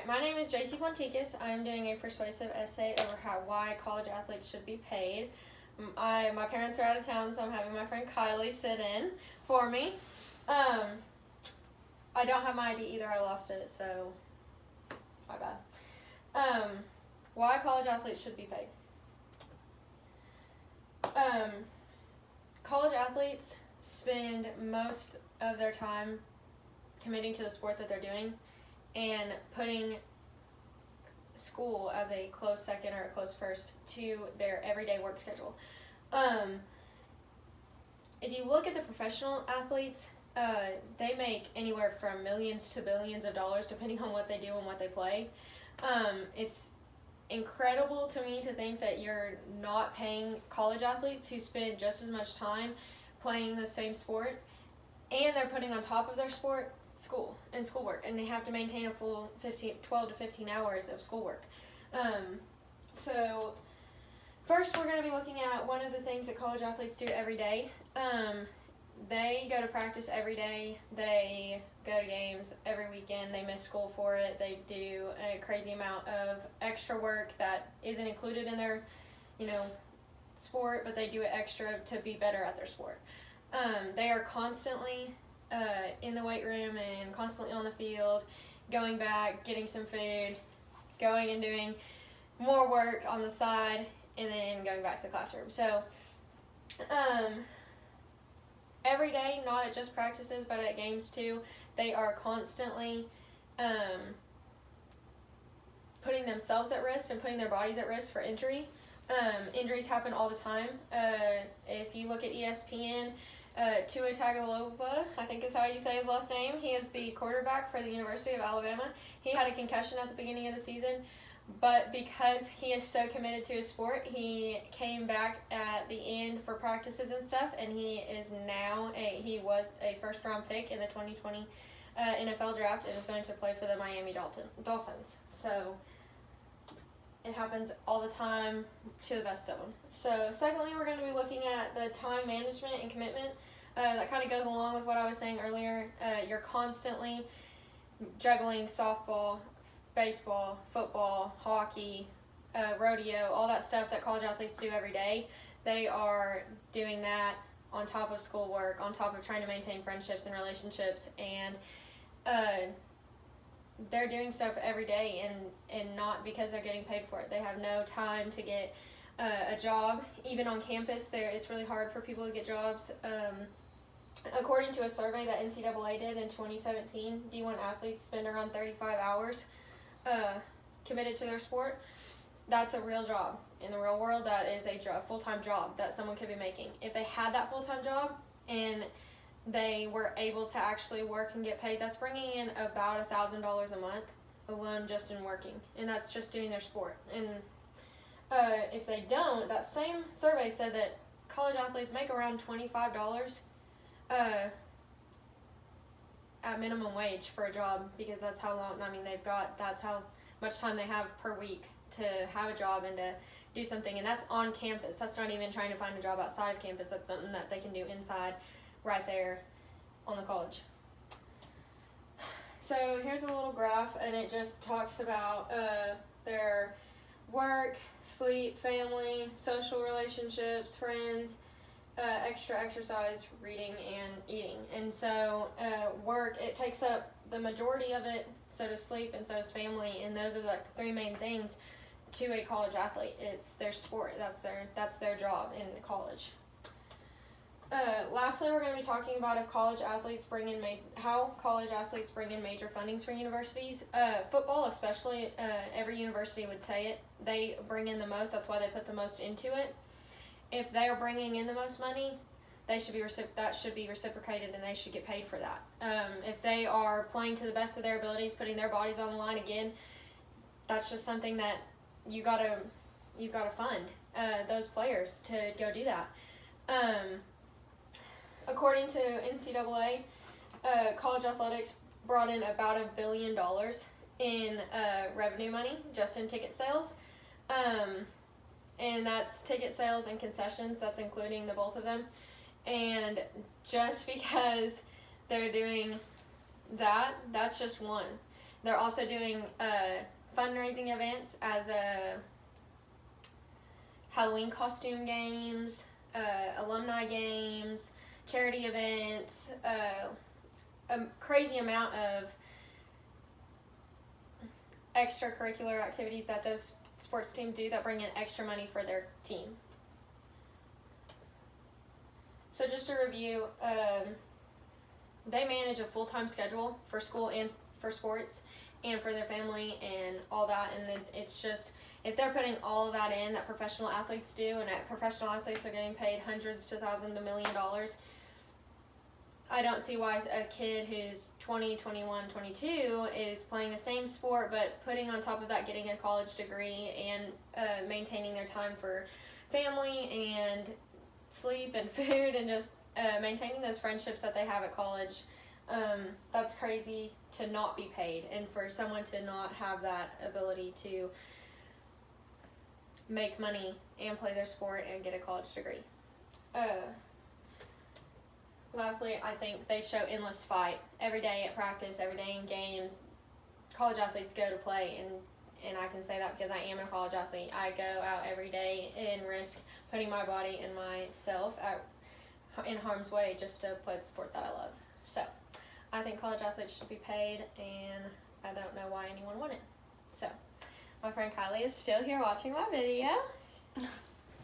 Alright, my name is JC Ponticus. I'm doing a persuasive essay over why college athletes should be paid. My parents are out of town, so I'm having my friend Kylie sit in for me. I don't have my ID either, I lost it, so my bad. Why college athletes should be paid. College athletes spend most of their time committing to the sport that they're doing and putting school as a close second or a close first to their everyday work schedule. If you look at the professional athletes, they make anywhere from millions to billions of dollars depending on what they do and what they play. It's incredible to me to think that you're not paying college athletes who spend just as much time playing the same sport, and they're putting on top of their sport school and schoolwork, and they have to maintain a full 12 to 15 hours of schoolwork. So first we're going to be looking at one of the things that college athletes do every day. They go to practice every day, they go to games every weekend, they miss school for it, they do a crazy amount of extra work that isn't included in their, sport, but they do it extra to be better at their sport. They are constantly in the weight room and constantly on the field, going back, getting some food, going and doing more work on the side, and then going back to the classroom. So every day, not at just practices, but at games too, they are constantly putting themselves at risk and putting their bodies at risk for injury. Injuries happen all the time. If you look at ESPN, Tua Tagovailoa, I think is how you say his last name. He is the quarterback for the University of Alabama. He had a concussion at the beginning of the season, but because he is so committed to his sport, he came back at the end for practices and stuff, and he was a first-round pick in the 2020 NFL draft and is going to play for the Miami Dolphins. So it happens all the time to the best of them. So secondly, we're going to be looking at the time management and commitment. That kind of goes along with what I was saying earlier. You're constantly juggling softball, baseball, football, hockey, rodeo, all that stuff that college athletes do every day. They are doing that on top of schoolwork, on top of trying to maintain friendships and relationships, and they're doing stuff every day and not because they're getting paid for it. They have no time to get a job. Even on campus, it's really hard for people to get jobs. According to a survey that NCAA did in 2017, D1 athletes spend around 35 hours committed to their sport. That's a real job. In the real world, that is a full-time job that someone could be making. If they had that full-time job and they were able to actually work and get paid, that's bringing in about $1,000 a month alone just in working, and that's just doing their sport. And if they don't, that same survey said that college athletes make around $25 at minimum wage for a job, because that's how long, that's how much time they have per week to have a job and to do something, and that's on campus. That's not even trying to find a job outside of campus. That's something that they can do inside, right there on the college. So here's a little graph, and it just talks about their work, sleep, family, social relationships, friends, extra exercise, reading, and eating. And so work, it takes up the majority of it, so does sleep, and so does family, and those are the three main things to a college athlete. It's their sport, that's their job in college. Lastly, we're going to be talking about how college athletes bring in major fundings for universities. Football especially, every university would say it. They bring in the most, that's why they put the most into it. If they are bringing in the most money, that should be reciprocated, and they should get paid for that. If they are playing to the best of their abilities, putting their bodies on the line again, that's just something that you gotta fund those players to go do that. According to NCAA, college athletics brought in about $1 billion in revenue money just in ticket sales. And that's ticket sales and concessions, that's including the both of them. And just because they're doing that, that's just one. They're also doing fundraising events as a Halloween costume games, alumni games, charity events, a crazy amount of extracurricular activities that those sports teams do that bring in extra money for their team. So just to review, they manage a full-time schedule for school and for sports and for their family and all that, and it's just, if they're putting all of that in that professional athletes do, and that professional athletes are getting paid hundreds to thousands to $1 million, I don't see why a kid who's 20, 21, 22 is playing the same sport, but putting on top of that getting a college degree and maintaining their time for family and sleep and food and just maintaining those friendships that they have at college. That's crazy to not be paid, and for someone to not have that ability to make money and play their sport and get a college degree. Lastly, I think they show endless fight every day at practice, every day in games. College athletes go to play, and I can say that because I am a college athlete. I go out every day and risk putting my body and myself in harm's way just to play the sport that I love. So I think college athletes should be paid, and I don't know why anyone wouldn't. So my friend Kylie is still here watching my video.